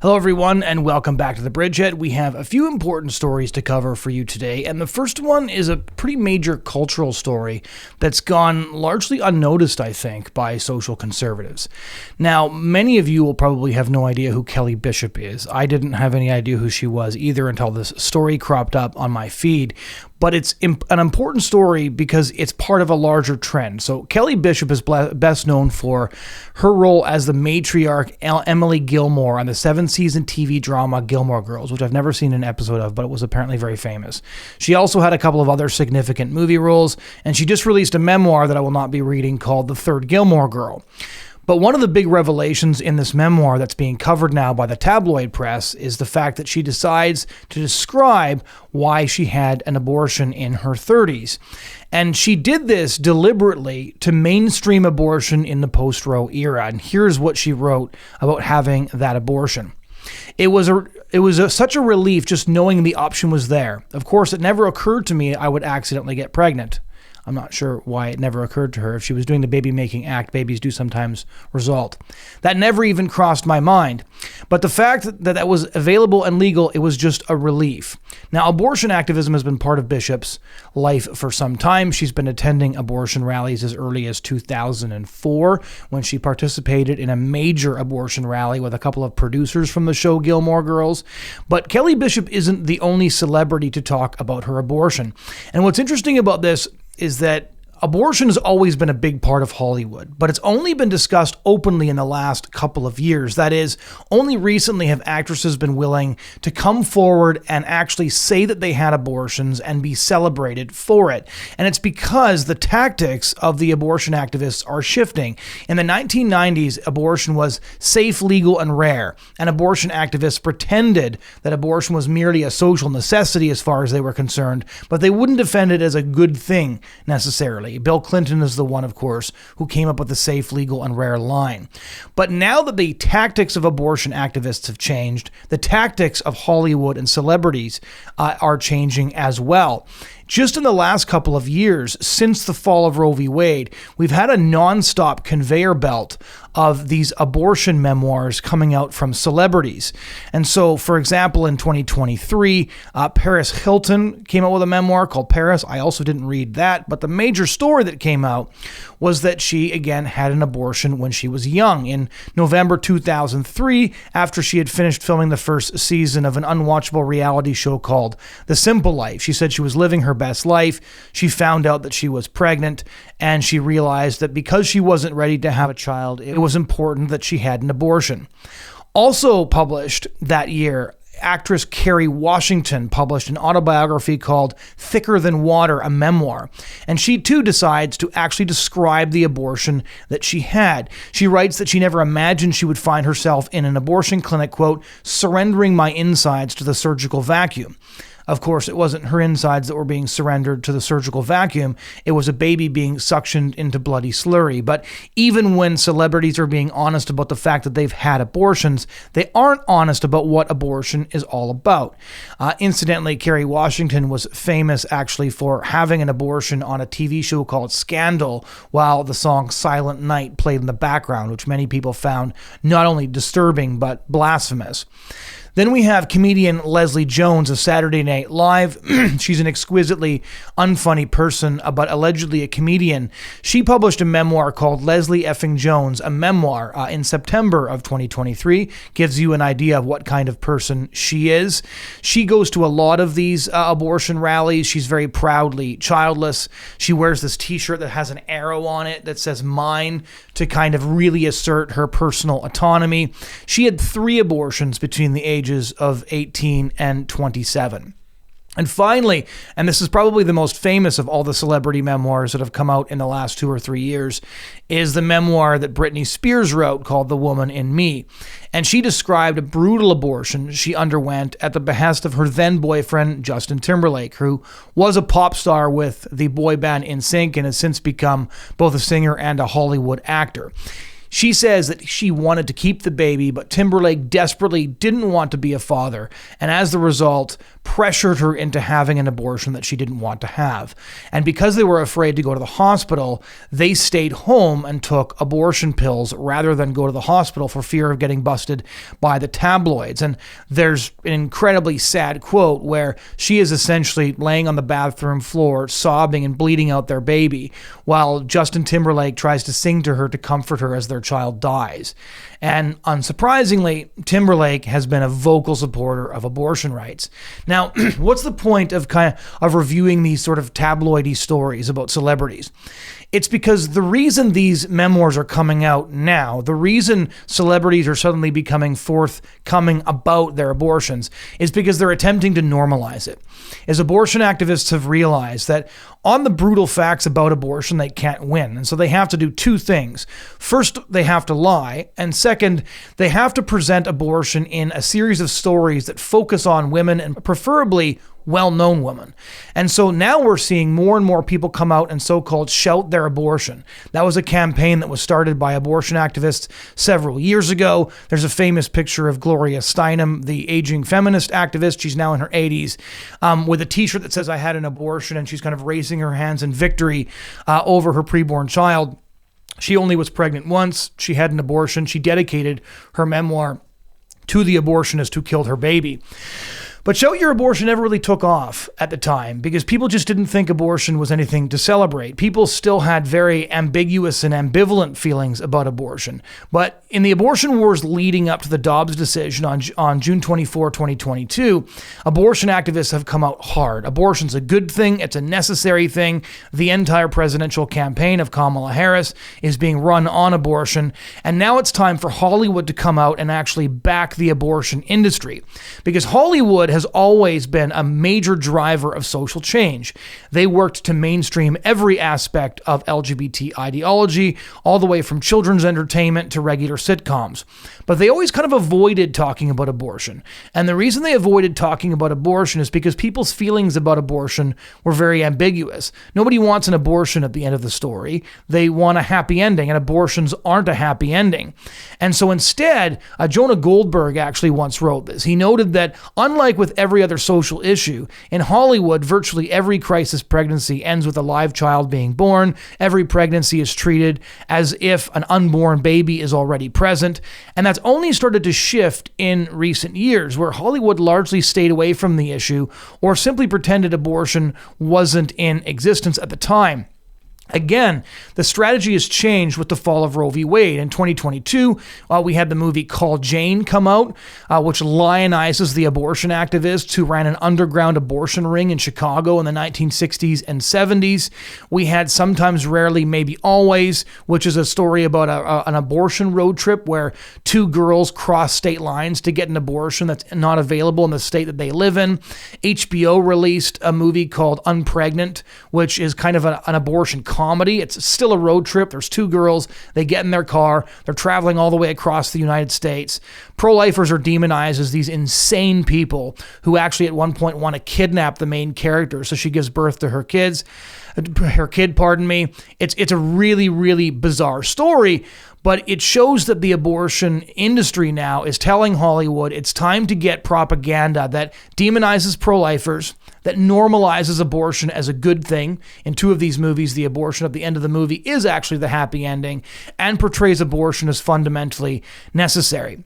Hello, everyone, and welcome back to the Bridgehead. We have a few important stories to cover for you today, and the first one is a pretty major cultural story that's gone largely unnoticed, I think, by social conservatives. Now, many of you will probably have no idea who Kelly Bishop is. I didn't have any idea who she was either until this story cropped up on my feed. But it's an important story because it's part of a larger trend. So Kelly Bishop is best known for her role as the matriarch Emily Gilmore on the 7-season TV drama Gilmore Girls, which I've never seen an episode of, but it was apparently very famous. She also had a couple of other significant movie roles, and she just released a memoir that I will not be reading called The Third Gilmore Girl. But one of the big revelations in this memoir that's being covered now by the tabloid press is the fact that she decides to describe why she had an abortion in her 30s. And she did this deliberately to mainstream abortion in the post-Roe era. And here's what she wrote about having that abortion. It was such a relief just knowing the option was there. Of course, it never occurred to me I would accidentally get pregnant. I'm not sure why it never occurred to her. If she was doing the baby-making act, babies do sometimes result. That never even crossed my mind. But the fact that that was available and legal, it was just a relief. Now, abortion activism has been part of Bishop's life for some time. She's been attending abortion rallies as early as 2004, when she participated in a major abortion rally with a couple of producers from the show Gilmore Girls. But Kelly Bishop isn't the only celebrity to talk about her abortion. And what's interesting about this is that abortion has always been a big part of Hollywood, but it's only been discussed openly in the last couple of years. That is, only recently have actresses been willing to come forward and actually say that they had abortions and be celebrated for it. And it's because the tactics of the abortion activists are shifting. In the 1990s, abortion was safe, legal, and rare, and abortion activists pretended that abortion was merely a social necessity as far as they were concerned, but they wouldn't defend it as a good thing necessarily. Bill Clinton is the one, of course, who came up with the safe, legal, and rare line. But now that the tactics of abortion activists have changed, the tactics of Hollywood and celebrities are changing as well. Just in the last couple of years, since the fall of Roe v. Wade, we've had a nonstop conveyor belt of these abortion memoirs coming out from celebrities. And so, for example, in 2023, Paris Hilton came out with a memoir called Paris. I also didn't read that, but the major story that came out was that she, again, had an abortion when she was young. In November 2003, after she had finished filming the first season of an unwatchable reality show called The Simple Life. She said she was living her best life. She found out that she was pregnant, and she realized that because she wasn't ready to have a child, it was important that she had an abortion. Also published that year, actress Kerry Washington published an autobiography called Thicker Than Water, a memoir. And she too decides to actually describe the abortion that she had. She writes that she never imagined she would find herself in an abortion clinic, quote, surrendering my insides to the surgical vacuum. Of course, it wasn't her insides that were being surrendered to the surgical vacuum. It was a baby being suctioned into bloody slurry. But even when celebrities are being honest about the fact that they've had abortions, they aren't honest about what abortion is all about. Incidentally, Kerry Washington was famous actually for having an abortion on a TV show called Scandal while the song Silent Night played in the background, which many people found not only disturbing but blasphemous. Then we have comedian Leslie Jones of Saturday Night Live. She's an exquisitely unfunny person, but allegedly a comedian. She published a memoir called Leslie Effing Jones, a memoir in September of 2023. Gives you an idea of what kind of person she is. She goes to a lot of these abortion rallies. She's very proudly childless. She wears this t-shirt that has an arrow on it that says mine to kind of really assert her personal autonomy. She had 3 abortions between the ages of 18 and 27. And finally, and this is probably the most famous of all the celebrity memoirs that have come out in the last 2 or 3 years, is the memoir that Britney Spears wrote called The Woman in Me. And she described a brutal abortion she underwent at the behest of her then boyfriend, Justin Timberlake, who was a pop star with the boy band NSYNC and has since become both a singer and a Hollywood actor. She says that she wanted to keep the baby, but Timberlake desperately didn't want to be a father, and as the result, pressured her into having an abortion that she didn't want to have. And because they were afraid to go to the hospital, they stayed home and took abortion pills rather than go to the hospital for fear of getting busted by the tabloids. And there's an incredibly sad quote where she is essentially laying on the bathroom floor, sobbing and bleeding out their baby, while Justin Timberlake tries to sing to her to comfort her as their child dies. And unsurprisingly, Timberlake has been a vocal supporter of abortion rights. Now, what's the point of reviewing these sort of tabloidy stories about celebrities? It's because the reason these memoirs are coming out now, the reason celebrities are suddenly becoming forthcoming about their abortions, is because they're attempting to normalize it. As abortion activists have realized that on the brutal facts about abortion, they can't win. And so they have to do two things. First, they have to lie. And second, they have to present abortion in a series of stories that focus on women, and preferably well-known women. And so now we're seeing more and more people come out and so-called shout their abortion. That was a campaign that was started by abortion activists several years ago. There's a famous picture of Gloria Steinem, the aging feminist activist. She's now in her 80s, with a t-shirt that says, "I had an abortion," and she's kind of raising her hands in victory over her preborn child. She only was pregnant once. She had an abortion. She dedicated her memoir to the abortionist who killed her baby. But Shout Your Abortion never really took off at the time because people just didn't think abortion was anything to celebrate. People still had very ambiguous and ambivalent feelings about abortion. But in the abortion wars leading up to the Dobbs decision on June 24, 2022, abortion activists have come out hard. Abortion's a good thing. It's a necessary thing. The entire presidential campaign of Kamala Harris is being run on abortion. And now it's time for Hollywood to come out and actually back the abortion industry. Because Hollywood has always been a major driver of social change. They worked to mainstream every aspect of LGBT ideology, all the way from children's entertainment to regular sitcoms. But they always kind of avoided talking about abortion. And the reason they avoided talking about abortion is because people's feelings about abortion were very ambiguous. Nobody wants an abortion at the end of the story. They want a happy ending, and abortions aren't a happy ending. And so instead, Jonah Goldberg actually once wrote this. He noted that unlike with every other social issue, in Hollywood, virtually every crisis pregnancy ends with a live child being born. Every pregnancy is treated as if an unborn baby is already present. And that's only started to shift in recent years, where Hollywood largely stayed away from the issue or simply pretended abortion wasn't in existence at the time. Again, the strategy has changed with the fall of Roe v. Wade. In 2022, we had the movie Call Jane come out, which lionizes the abortion activists who ran an underground abortion ring in Chicago in the 1960s and 70s. We had Sometimes, Rarely, Maybe Always, which is a story about an abortion road trip where two girls cross state lines to get an abortion that's not available in the state that they live in. HBO released a movie called Unpregnant, which is kind of an abortion comedy. It's still a road trip. There's two girls. They get in their car. They're traveling all the way across the United States. Pro-lifers are demonized as these insane people who actually at one point want to kidnap the main character so she gives birth to her kid. It's a really, really bizarre story, but it shows that the abortion industry now is telling Hollywood it's time to get propaganda that demonizes pro-lifers, that normalizes abortion as a good thing. In two of these movies, the abortion at the end of the movie is actually the happy ending, and portrays abortion as fundamentally necessary.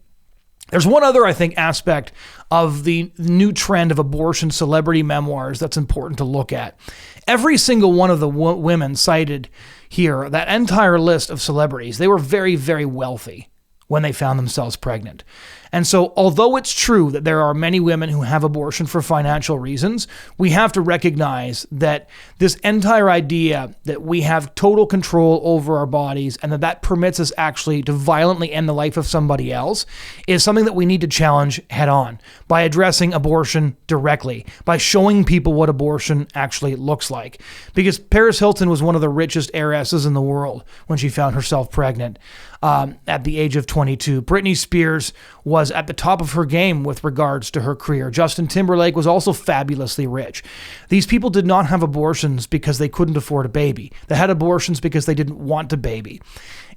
There's one other, I think, aspect of the new trend of abortion celebrity memoirs that's important to look at. Every single one of the women cited here, that entire list of celebrities, they were very, very wealthy when they found themselves pregnant. And so although it's true that there are many women who have abortion for financial reasons, we have to recognize that this entire idea that we have total control over our bodies and that permits us actually to violently end the life of somebody else is something that we need to challenge head on by addressing abortion directly, by showing people what abortion actually looks like. Because Paris Hilton was one of the richest heiresses in the world when she found herself pregnant at the age of 22. Britney Spears was was at the top of her game with regards to her career. Justin Timberlake was also fabulously rich. These people did not have abortions because they couldn't afford a baby. They had abortions because they didn't want a baby.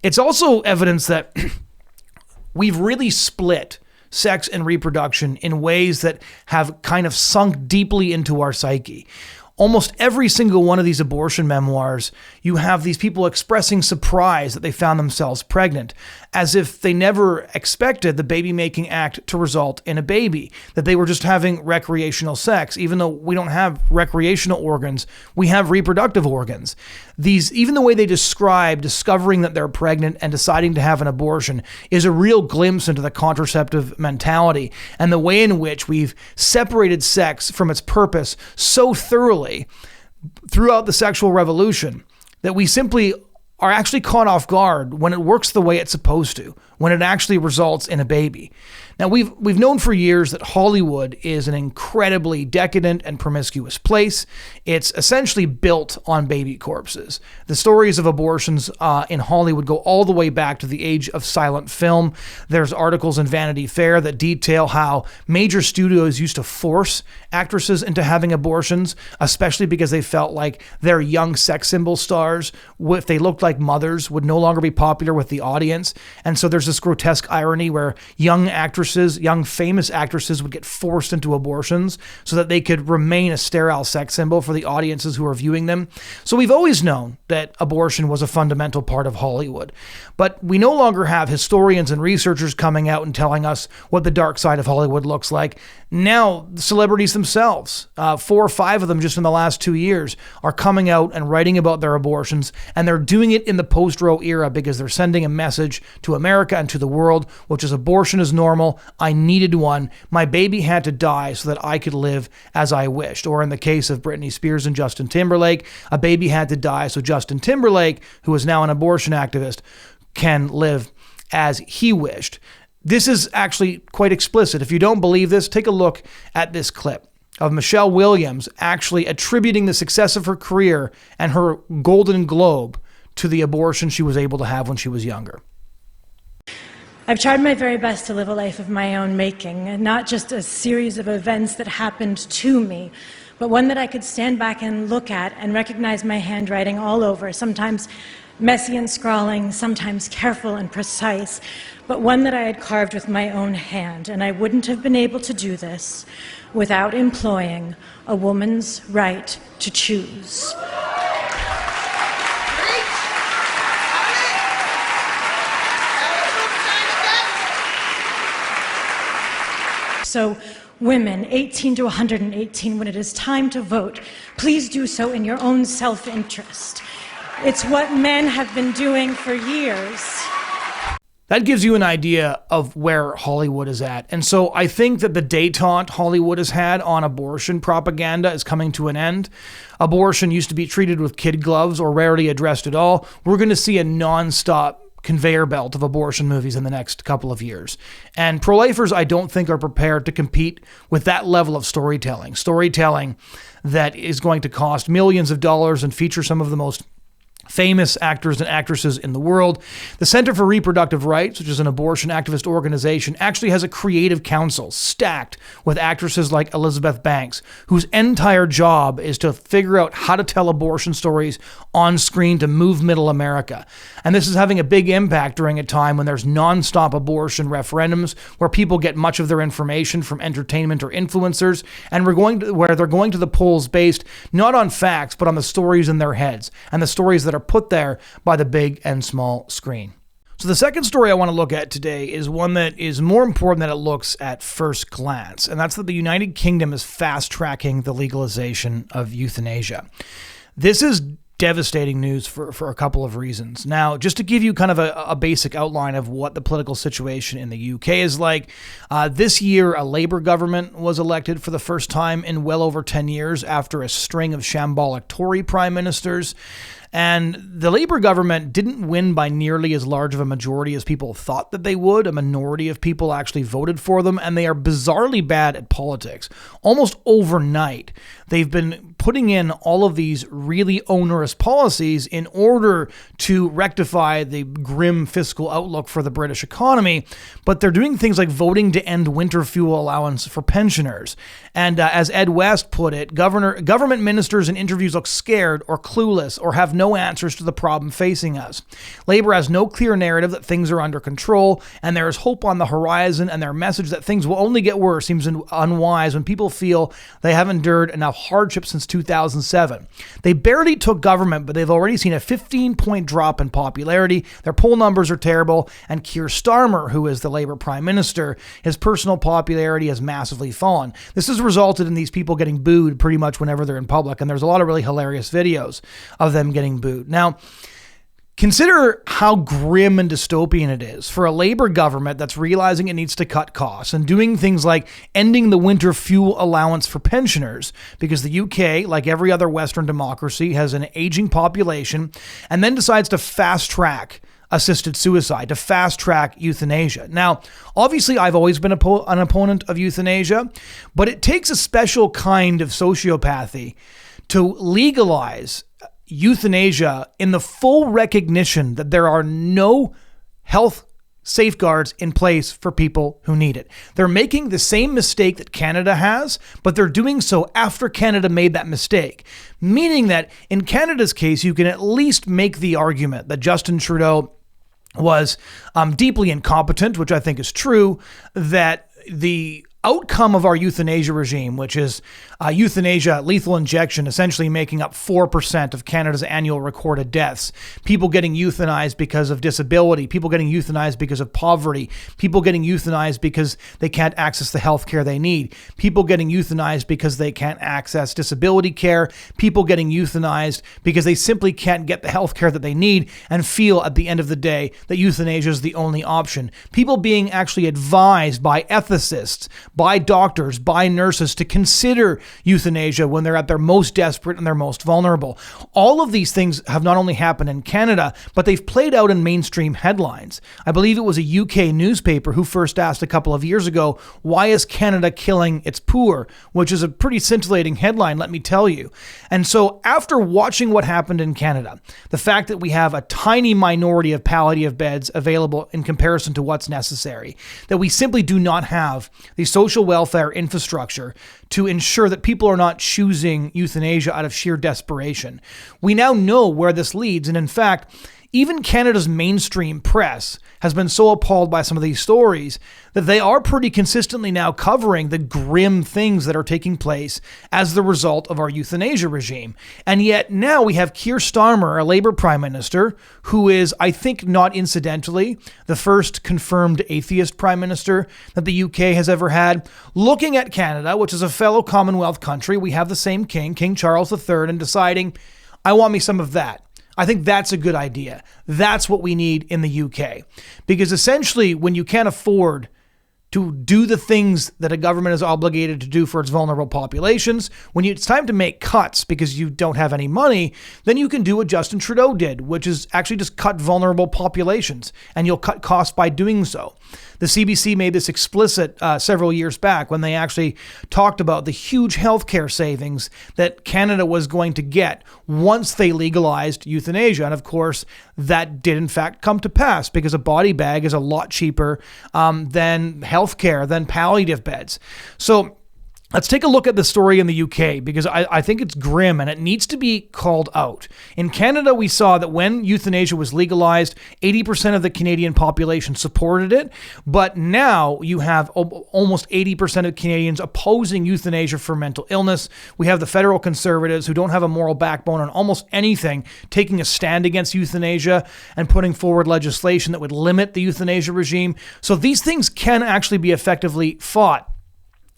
It's also evidence that we've really split sex and reproduction in ways that have kind of sunk deeply into our psyche. Almost every single one of these abortion memoirs, you have these people expressing surprise that they found themselves pregnant, as if they never expected the baby-making act to result in a baby, that they were just having recreational sex. Even though we don't have recreational organs, we have reproductive organs. Even the way they describe discovering that they're pregnant and deciding to have an abortion is a real glimpse into the contraceptive mentality and the way in which we've separated sex from its purpose so thoroughly throughout the sexual revolution that we simply are actually caught off guard when it works the way it's supposed to, when it actually results in a baby. Now, we've known for years that Hollywood is an incredibly decadent and promiscuous place. It's essentially built on baby corpses. The stories of abortions in Hollywood go all the way back to the age of silent film. There's articles in Vanity Fair that detail how major studios used to force actresses into having abortions, especially because they felt like their young sex symbol stars, if they looked like mothers, would no longer be popular with the audience. And so there's this grotesque irony where young famous actresses would get forced into abortions so that they could remain a sterile sex symbol for the audiences who are viewing them. So we've always known that abortion was a fundamental part of Hollywood. But we no longer have historians and researchers coming out and telling us what the dark side of Hollywood looks like. Now, the celebrities themselves, 4 or 5 of them just in the last 2 years, are coming out and writing about their abortions, and they're doing it in the post-Roe era because they're sending a message to America and to the world, which is abortion is normal. I needed one. My baby had to die so that I could live as I wished. Or in the case of Britney Spears and Justin Timberlake, a baby had to die so Justin Timberlake, who is now an abortion activist, can live as he wished. This is actually quite explicit. If you don't believe this, take a look at this clip of Michelle Williams actually attributing the success of her career and her Golden Globe to the abortion she was able to have when she was younger. I've tried my very best to live a life of my own making, and not just a series of events that happened to me, but one that I could stand back and look at and recognize my handwriting all over, sometimes messy and scrawling, sometimes careful and precise, but one that I had carved with my own hand, and I wouldn't have been able to do this without employing a woman's right to choose. So, women 18 to 118, when it is time to vote, please do so in your own self-interest. It's what men have been doing for years. That gives you an idea of where Hollywood is at. And so I think that the détente Hollywood has had on abortion propaganda is coming to an end. Abortion used to be treated with kid gloves or rarely addressed at all. We're going to see a nonstop conveyor belt of abortion movies in the next couple of years. And pro-lifers, I don't think, are prepared to compete with that level of storytelling. Storytelling that is going to cost millions of dollars and feature some of the most famous actors and actresses in the world. The Center for Reproductive Rights, which is an abortion activist organization, actually has a creative council stacked with actresses like Elizabeth Banks, whose entire job is to figure out how to tell abortion stories on screen to move middle America. And this is having a big impact during a time when there's nonstop abortion referendums where people get much of their information from entertainment or influencers, and where they're going to the polls based not on facts, but on the stories in their heads and the stories that are put there by the big and small screen. So the second story I want to look at today is one that is more important than it looks at first glance, and that's that the United Kingdom is fast-tracking the legalization of euthanasia. This is devastating news for a couple of reasons. Now, just to give you kind of a basic outline of what the political situation in the UK is like, this year a Labour government was elected for the first time in well over 10 years after a string of shambolic Tory prime ministers. And the Labour government didn't win by nearly as large of a majority as people thought that they would. A minority of people actually voted for them, and they are bizarrely bad at politics. Almost overnight, they've been putting in all of these really onerous policies in order to rectify the grim fiscal outlook for the British economy. But they're doing things like voting to end winter fuel allowance for pensioners. And as Ed West put it, government ministers in interviews look scared or clueless or have no answers to the problem facing us. Labour has no clear narrative that things are under control and there is hope on the horizon, and their message that things will only get worse seems unwise when people feel they have endured enough hardship since 2007. They barely took government, but they've already seen a 15-point drop in popularity. Their poll numbers are terrible, and Keir Starmer, who is the Labour Prime Minister, his personal popularity has massively fallen. This has resulted in these people getting booed pretty much whenever they're in public, and there's a lot of really hilarious videos of them getting booed. Now, consider how grim and dystopian it is for a Labour government that's realizing it needs to cut costs and doing things like ending the winter fuel allowance for pensioners, because the UK, like every other Western democracy, has an aging population, and then decides to fast track assisted suicide, to fast track euthanasia. Now, obviously, I've always been an opponent of euthanasia, but it takes a special kind of sociopathy to legalize euthanasia in the full recognition that there are no health safeguards in place for people who need it. They're making the same mistake that Canada has, but they're doing so after Canada made that mistake. Meaning that in Canada's case, you can at least make the argument that Justin Trudeau was deeply incompetent, which I think is true, that the outcome of our euthanasia regime, which is euthanasia, lethal injection, essentially making up 4% of Canada's annual recorded deaths. People getting euthanized because of disability, people getting euthanized because of poverty, people getting euthanized because they can't access the health care they need, people getting euthanized because they can't access disability care, people getting euthanized because they simply can't get the health care that they need and feel at the end of the day that euthanasia is the only option. People being actually advised by ethicists, by doctors, by nurses to consider euthanasia when they're at their most desperate and their most vulnerable. All of these things have not only happened in Canada, but they've played out in mainstream headlines. I believe it was a UK newspaper who first asked a couple of years ago, why is Canada killing its poor? Which is a pretty scintillating headline, let me tell you. And so after watching what happened in Canada, the fact that we have a tiny minority of palliative beds available in comparison to what's necessary, that we simply do not have the social welfare infrastructure to ensure that people are not choosing euthanasia out of sheer desperation. We now know where this leads, and in fact, even Canada's mainstream press has been so appalled by some of these stories that they are pretty consistently now covering the grim things that are taking place as the result of our euthanasia regime. And yet now we have Keir Starmer, a Labour Prime Minister, who is, I think not incidentally, the first confirmed atheist Prime Minister that the UK has ever had, looking at Canada, which is a fellow Commonwealth country. We have the same king, King Charles III, and deciding, I want me some of that. I think that's a good idea. That's what we need in the UK. Because essentially, when you can't afford to do the things that a government is obligated to do for its vulnerable populations, when it's time to make cuts because you don't have any money, then you can do what Justin Trudeau did, which is actually just cut vulnerable populations, and you'll cut costs by doing so. The CBC made this explicit several years back when they actually talked about the huge healthcare savings that Canada was going to get once they legalized euthanasia. And of course, that did in fact come to pass because a body bag is a lot cheaper than healthcare, than palliative beds. So let's take a look at the story in the UK because I think it's grim and it needs to be called out. In Canada, we saw that when euthanasia was legalized, 80% of the Canadian population supported it. But now you have almost 80% of Canadians opposing euthanasia for mental illness. We have the federal Conservatives who don't have a moral backbone on almost anything, taking a stand against euthanasia and putting forward legislation that would limit the euthanasia regime. So these things can actually be effectively fought.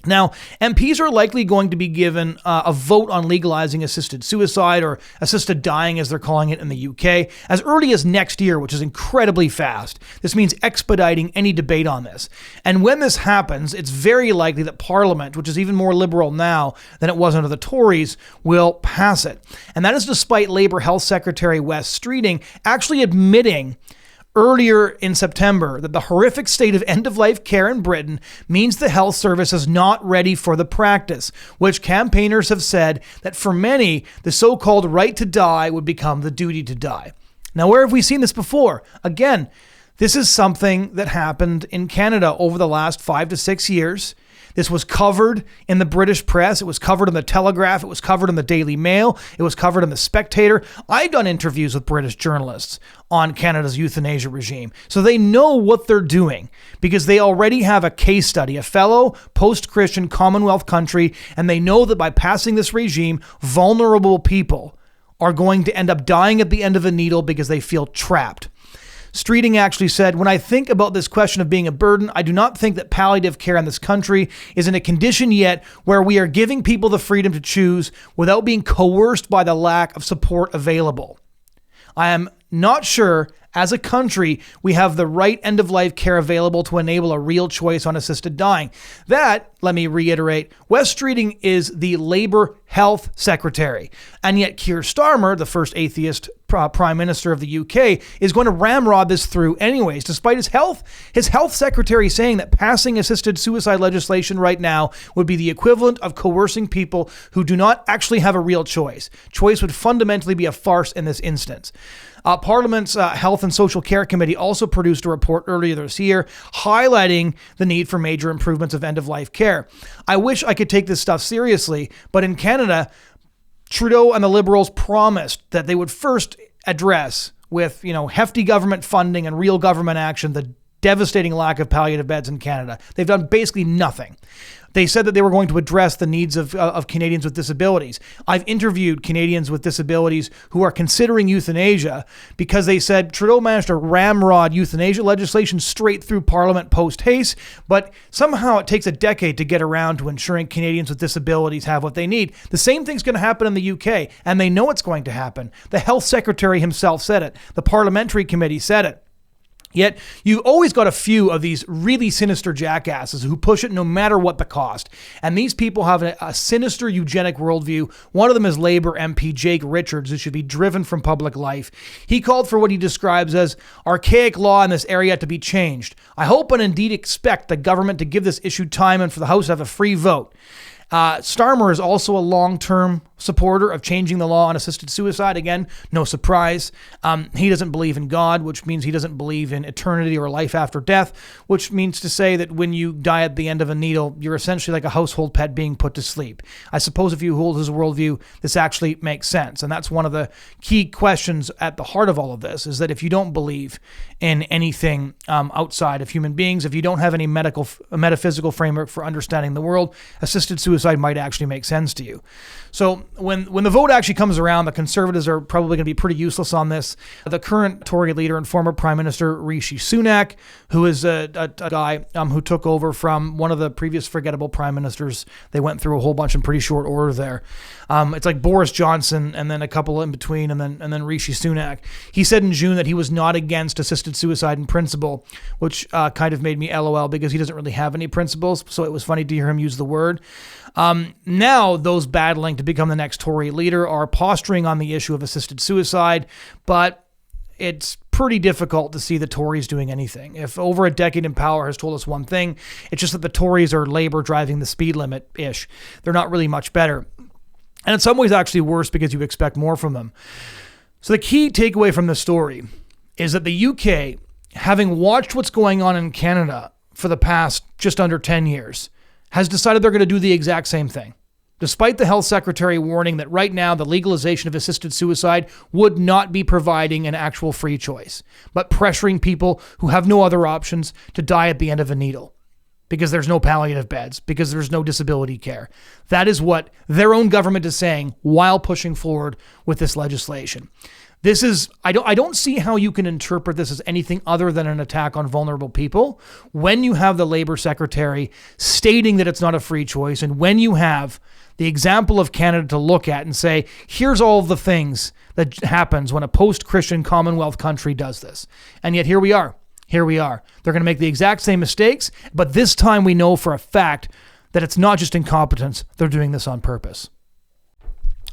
Now, MPs are likely going to be given a vote on legalizing assisted suicide, or assisted dying as they're calling it in the UK, as early as next year, which is incredibly fast. This means expediting any debate on this. And when this happens, it's very likely that Parliament, which is even more liberal now than it was under the Tories, will pass it. And that is despite Labour Health Secretary Wes Streeting actually admitting earlier in September that the horrific state of end-of-life care in Britain means the health service is not ready for the practice, which campaigners have said that for many, the so-called right to die would become the duty to die. Now, where have we seen this before? Again, this is something that happened in Canada over the last 5 to 6 years. This was covered in the British press. It was covered in the Telegraph. It was covered in the Daily Mail. It was covered in the Spectator. I've done interviews with British journalists on Canada's euthanasia regime. So they know what they're doing because they already have a case study, a fellow post-Christian Commonwealth country, and they know that by passing this regime, vulnerable people are going to end up dying at the end of a needle because they feel trapped. Streeting actually said, "When I think about this question of being a burden, I do not think that palliative care in this country is in a condition yet where we are giving people the freedom to choose without being coerced by the lack of support available. I am not sure as a country we have the right end-of-life care available to enable a real choice on assisted dying." That, let me reiterate, Wes Streeting is the Labour Health Secretary. And yet Keir Starmer, the first atheist Prime Minister of the UK, is going to ramrod this through anyways, despite his health secretary saying that passing assisted suicide legislation right now would be the equivalent of coercing people who do not actually have a real choice. Choice would fundamentally be a farce in this instance. Parliament's Health and Social Care Committee also produced a report earlier this year highlighting the need for major improvements of end-of-life care. I wish I could take this stuff seriously, but in Canada, Trudeau and the Liberals promised that they would first address with, hefty government funding and real government action, the devastating lack of palliative beds in Canada. They've done basically nothing. They said that they were going to address the needs of Canadians with disabilities. I've interviewed Canadians with disabilities who are considering euthanasia because they said Trudeau managed to ramrod euthanasia legislation straight through Parliament post-haste, but somehow it takes a decade to get around to ensuring Canadians with disabilities have what they need. The same thing's going to happen in the UK, and they know it's going to happen. The Health Secretary himself said it. The Parliamentary Committee said it. Yet, you've always got a few of these really sinister jackasses who push it no matter what the cost. And these people have a sinister eugenic worldview. One of them is Labour MP Jake Richards, who should be driven from public life. He called for what he describes as archaic law in this area to be changed. I hope and indeed expect the government to give this issue time and for the House to have a free vote. Starmer is also a long-term supporter of changing the law on assisted suicide. Again, no surprise. He doesn't believe in God, which means he doesn't believe in eternity or life after death, which means to say that when you die at the end of a needle, you're essentially like a household pet being put to sleep. I suppose if you hold his worldview, this actually makes sense. And that's one of the key questions at the heart of all of this, is that if you don't believe in anything outside of human beings, if you don't have any metaphysical framework for understanding the world, assisted suicide might actually make sense to you. So when the vote actually comes around, the Conservatives are probably going to be pretty useless on this. The current Tory leader and former Prime Minister Rishi Sunak, who is a guy who took over from one of the previous forgettable prime ministers, they went through a whole bunch in pretty short order there. It's like Boris Johnson and then a couple in between and then Rishi Sunak. He said in June that he was not against assisted suicide in principle, which kind of made me LOL because he doesn't really have any principles. So it was funny to hear him use the word. Now those battling to become the next Tory leader are posturing on the issue of assisted suicide, but it's pretty difficult to see the Tories doing anything. If over a decade in power has told us one thing, it's just that the Tories are Labour driving the speed limit-ish. They're not really much better. And in some ways actually worse because you expect more from them. So the key takeaway from this story is that the UK, having watched what's going on in Canada for the past just under 10 years, has decided they're going to do the exact same thing. Despite the health secretary warning that right now the legalization of assisted suicide would not be providing an actual free choice, but pressuring people who have no other options to die at the end of a needle because there's no palliative beds, because there's no disability care. That is what their own government is saying while pushing forward with this legislation. This is, I don't see how you can interpret this as anything other than an attack on vulnerable people when you have the Labour Secretary stating that it's not a free choice, and when you have the example of Canada to look at and say, here's all the things that happens when a post-Christian Commonwealth country does this. And yet here we are. They're going to make the exact same mistakes, but this time we know for a fact that it's not just incompetence. They're doing this on purpose.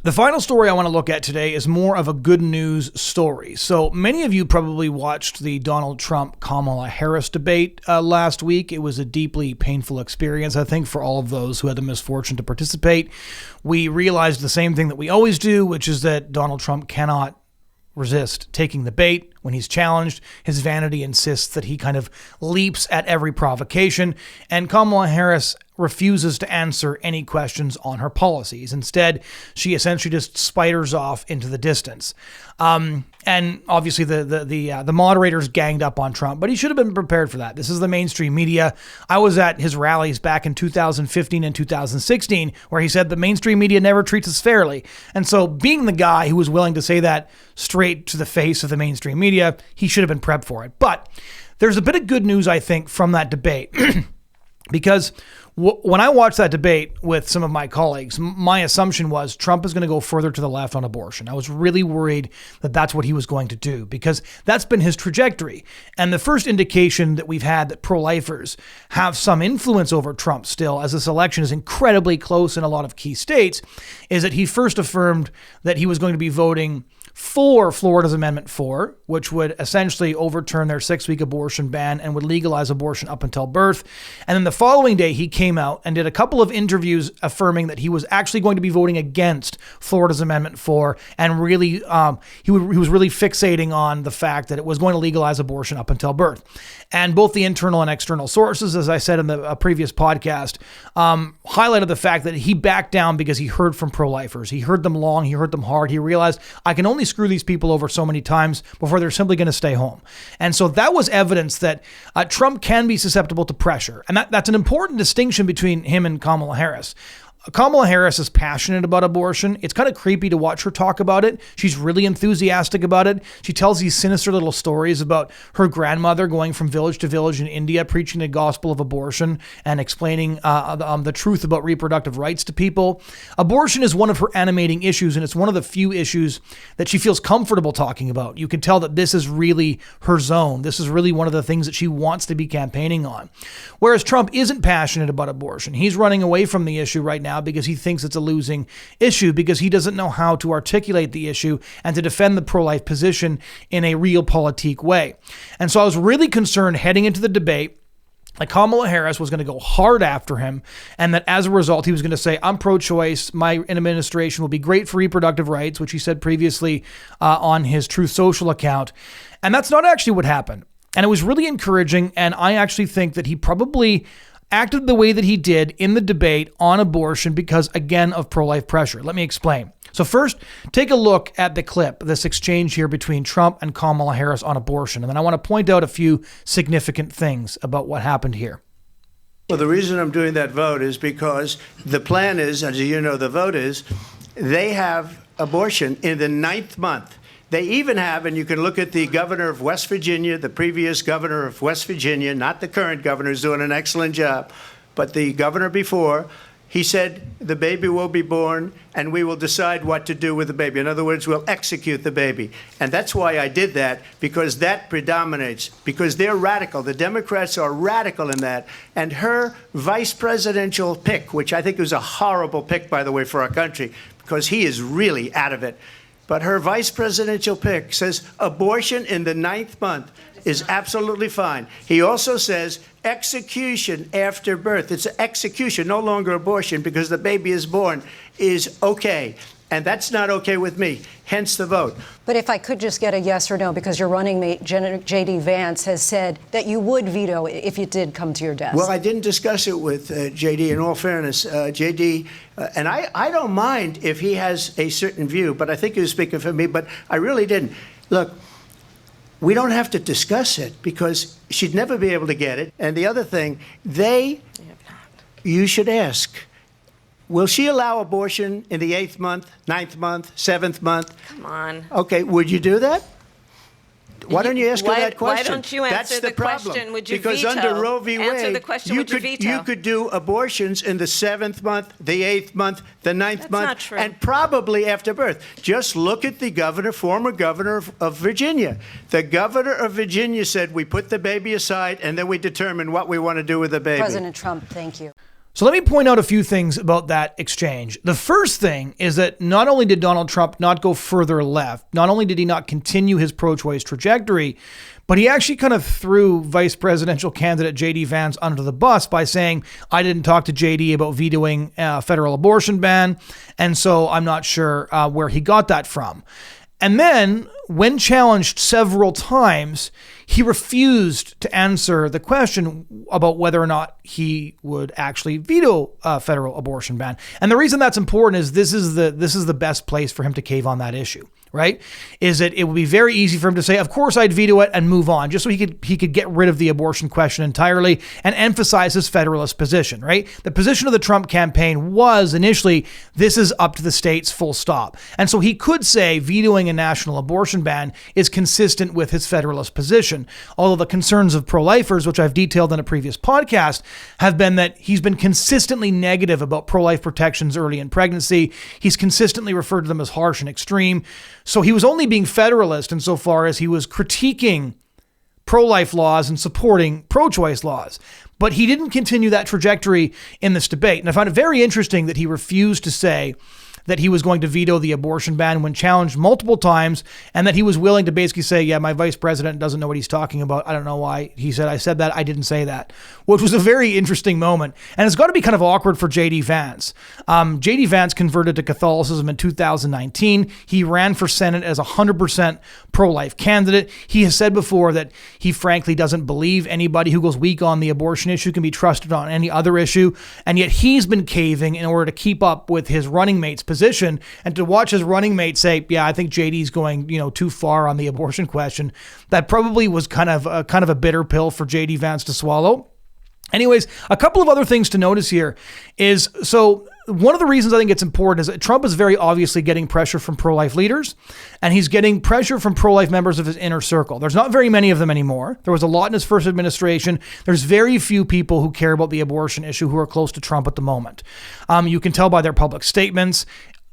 The final story I want to look at today is more of a good news story. So many of you probably watched the Donald Trump-Kamala Harris debate last week. It was a deeply painful experience, I think, for all of those who had the misfortune to participate. We realized the same thing that we always do, which is that Donald Trump cannot resist taking the bait when he's challenged. His vanity insists that he kind of leaps at every provocation, and Kamala Harris refuses to answer any questions on her policies. Instead, she essentially just spiders off into the distance. And obviously the moderators ganged up on Trump, but he should have been prepared for that. This is the mainstream media. I was at his rallies back in 2015 and 2016, where he said the mainstream media never treats us fairly. And so being the guy who was willing to say that straight to the face of the mainstream media, he should have been prepped for it. But there's a bit of good news, I think, from that debate. Because when I watched that debate with some of my colleagues, my assumption was Trump is going to go further to the left on abortion. I was really worried that that's what he was going to do, because that's been his trajectory. And the first indication that we've had that pro-lifers have some influence over Trump still, as this election is incredibly close in a lot of key states, is that he first affirmed that he was going to be voting for Florida's Amendment 4, which would essentially overturn their 6-week abortion ban and would legalize abortion up until birth. And then the following day, he came out and did a couple of interviews affirming that he was actually going to be voting against Florida's Amendment 4, and really, he was really fixating on the fact that it was going to legalize abortion up until birth. And both the internal and external sources, as I said in the previous podcast, highlighted the fact that he backed down because he heard from pro-lifers. He heard them long, he heard them hard. He realized, I can only screw these people over so many times before they're simply going to stay home. And so that was evidence that Trump can be susceptible to pressure. And that's an important distinction between him and Kamala Harris. Kamala Harris is passionate about abortion. It's kind of creepy to watch her talk about it. She's really enthusiastic about it. She tells these sinister little stories about her grandmother going from village to village in India, preaching the gospel of abortion and explaining the truth about reproductive rights to people. Abortion is one of her animating issues, and it's one of the few issues that she feels comfortable talking about. You can tell that this is really her zone. This is really one of the things that she wants to be campaigning on. Whereas Trump isn't passionate about abortion. He's running away from the issue right now because he thinks it's a losing issue, because he doesn't know how to articulate the issue and to defend the pro-life position in a realpolitik way. And so I was really concerned heading into the debate that Kamala Harris was going to go hard after him, and that as a result, he was going to say, I'm pro-choice, my administration will be great for reproductive rights, which he said previously on his Truth Social account. And that's not actually what happened. And it was really encouraging, and I actually think that he probably acted the way that he did in the debate on abortion because, again, of pro-life pressure. Let me explain. So first, take a look at the clip, this exchange here between Trump and Kamala Harris on abortion. And then I want to point out a few significant things about what happened here. Well, the reason I'm doing that vote is because the plan is, as you know, the vote is, they have abortion in the 9th month. They even have, and you can look at the governor of West Virginia, the previous governor of West Virginia, not the current governor, who's doing an excellent job, but the governor before, he said the baby will be born and we will decide what to do with the baby. In other words, we'll execute the baby. And that's why I did that, because that predominates, because they're radical. The Democrats are radical in that. And her vice presidential pick, which I think was a horrible pick, by the way, for our country, because he is really out of it. But her vice presidential pick says abortion in the 9th month is absolutely fine. He also says execution after birth. It's execution, no longer abortion, because the baby is born, is okay. And that's not okay with me, hence the vote. But if I could just get a yes or no, because your running mate, J.D. Vance, has said that you would veto it if it did come to your desk. Well, I didn't discuss it with J.D. In all fairness, J.D., and I don't mind if he has a certain view, but I think he was speaking for me, but I really didn't. Look, we don't have to discuss it because she'd never be able to get it. And the other thing, you should ask, will she allow abortion in the 8th month, 9th month, 7th month? Come on. Okay, would you do that? Why don't you ask her that question? Why don't you answer the question? Would you because veto? Under Roe v. Answer Wade, the question, would you veto? you could do abortions in the 7th month, the 8th month, the 9th That's month, not true. and probably after birth. Just look at the governor, former governor of Virginia. The governor of Virginia said we put the baby aside and then we determine what we want to do with the baby. President Trump, thank you. So let me point out a few things about that exchange. The first thing is that not only did Donald Trump not go further left, not only did he not continue his pro-choice trajectory, but he actually kind of threw vice presidential candidate J.D. Vance under the bus by saying, I didn't talk to J.D. about vetoing a federal abortion ban, and so I'm not sure where he got that from. And then, when challenged several times, he refused to answer the question about whether or not he would actually veto a federal abortion ban. And the reason that's important is this is the best place for him to cave on that issue, right? Is that it would be very easy for him to say, of course I'd veto it and move on, just so he could get rid of the abortion question entirely and emphasize his federalist position, right? The position of the Trump campaign was initially, this is up to the states, full stop. And so he could say vetoing a national abortion ban is consistent with his federalist position. Although the concerns of pro-lifers, which I've detailed in a previous podcast, have been that he's been consistently negative about pro-life protections early in pregnancy. He's consistently referred to them as harsh and extreme. So he was only being federalist insofar as he was critiquing pro-life laws and supporting pro-choice laws. But he didn't continue that trajectory in this debate. And I found it very interesting that he refused to say that he was going to veto the abortion ban when challenged multiple times, and that he was willing to basically say, yeah, my vice president doesn't know what he's talking about. I don't know why he said I said that. I didn't say that, which was a very interesting moment. And it's got to be kind of awkward for J.D. Vance. J.D. Vance converted to Catholicism in 2019. He ran for Senate as a 100% pro-life candidate. He has said before that he frankly doesn't believe anybody who goes weak on the abortion issue can be trusted on any other issue. And yet he's been caving in order to keep up with his running mate's position, and to watch his running mate say, yeah, I think JD's going, too far on the abortion question. That probably was kind of a bitter pill for JD Vance to swallow. Anyways, a couple of other things to notice here is, so one of the reasons I think it's important is that Trump is very obviously getting pressure from pro-life leaders, and he's getting pressure from pro-life members of his inner circle. There's not very many of them anymore. There was a lot in his first administration. There's very few people who care about the abortion issue who are close to Trump at the moment. You can tell by their public statements.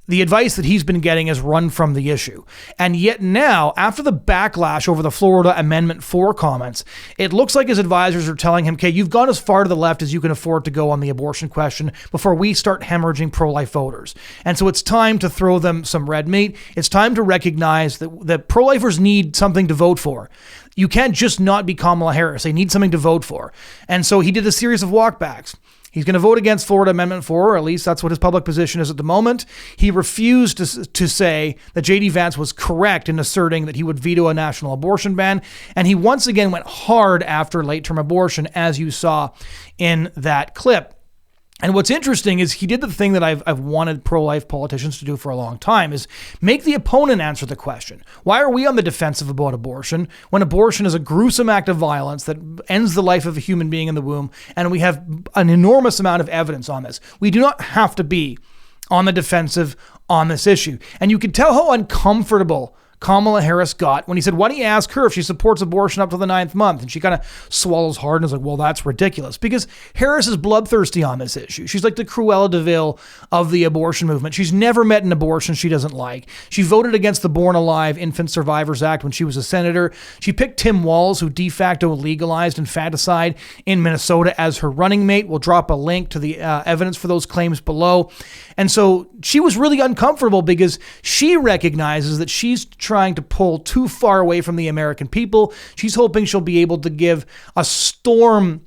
The advice that he's been getting is run from the issue. And yet now, after the backlash over the Florida Amendment 4 comments, it looks like his advisors are telling him, okay, you've gone as far to the left as you can afford to go on the abortion question before we start hemorrhaging pro-life voters. And so it's time to throw them some red meat. It's time to recognize that pro-lifers need something to vote for. You can't just not be Kamala Harris. They need something to vote for. And so he did a series of walkbacks. He's going to vote against Florida Amendment 4, or at least that's what his public position is at the moment. He refused to say that J.D. Vance was correct in asserting that he would veto a national abortion ban. And he once again went hard after late-term abortion, as you saw in that clip. And what's interesting is he did the thing that I've wanted pro-life politicians to do for a long time, is make the opponent answer the question. Why are we on the defensive about abortion when abortion is a gruesome act of violence that ends the life of a human being in the womb? And we have an enormous amount of evidence on this. We do not have to be on the defensive on this issue. And you can tell how uncomfortable Kamala Harris got when he said, why don't you ask her if she supports abortion up to the 9th month? And she kind of swallows hard and is like, well, that's ridiculous, because Harris is bloodthirsty on this issue. She's like the Cruella de Vil of the abortion movement. She's never met an abortion she doesn't like. She voted against the Born Alive Infant Survivors Act when she was a senator. She picked Tim Walz, who de facto legalized infanticide in Minnesota, as her running mate. We'll drop a link to the evidence for those claims below. And so she was really uncomfortable because she recognizes that she's trying to pull too far away from the American people. She's hoping she'll be able to give a storm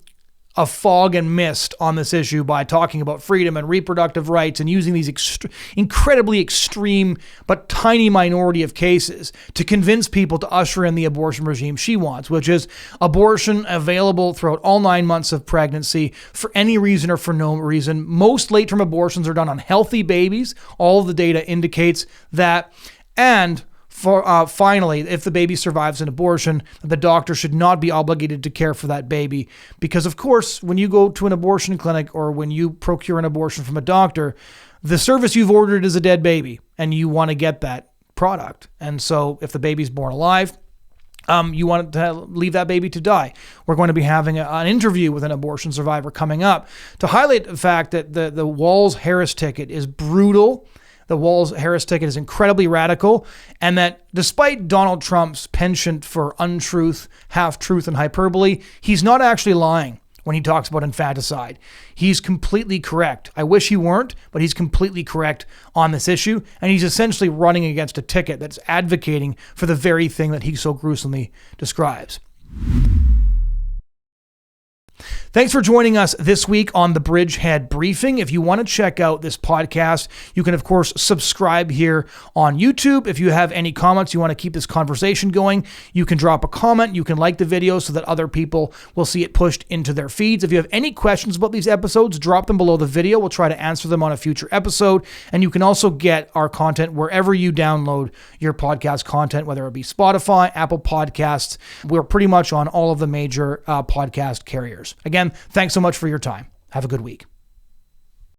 of fog and mist on this issue by talking about freedom and reproductive rights and using these incredibly extreme but tiny minority of cases to convince people to usher in the abortion regime she wants, which is abortion available throughout all 9 months of pregnancy for any reason or for no reason. Most late-term abortions are done on healthy babies. All of the data indicates that. And finally, if the baby survives an abortion, the doctor should not be obligated to care for that baby. Because, of course, when you go to an abortion clinic or when you procure an abortion from a doctor, the service you've ordered is a dead baby, and you want to get that product. And so if the baby's born alive, you want to leave that baby to die. We're going to be having an interview with an abortion survivor coming up to highlight the fact that the Walz-Harris ticket is brutal. The Walz-Harris ticket is incredibly radical, and that despite Donald Trump's penchant for untruth, half-truth, and hyperbole, he's not actually lying when he talks about infanticide. He's completely correct. I wish he weren't, but he's completely correct on this issue. And he's essentially running against a ticket that's advocating for the very thing that he so gruesomely describes. Thanks for joining us this week on the Bridgehead Briefing. If you want to check out this podcast, you can, of course, subscribe here on YouTube. If you have any comments, you want to keep this conversation going, you can drop a comment. You can like the video so that other people will see it pushed into their feeds. If you have any questions about these episodes, drop them below the video. We'll try to answer them on a future episode. And you can also get our content wherever you download your podcast content, whether it be Spotify, Apple Podcasts. We're pretty much on all of the major podcast carriers. Again, thanks so much for your time. Have a good week.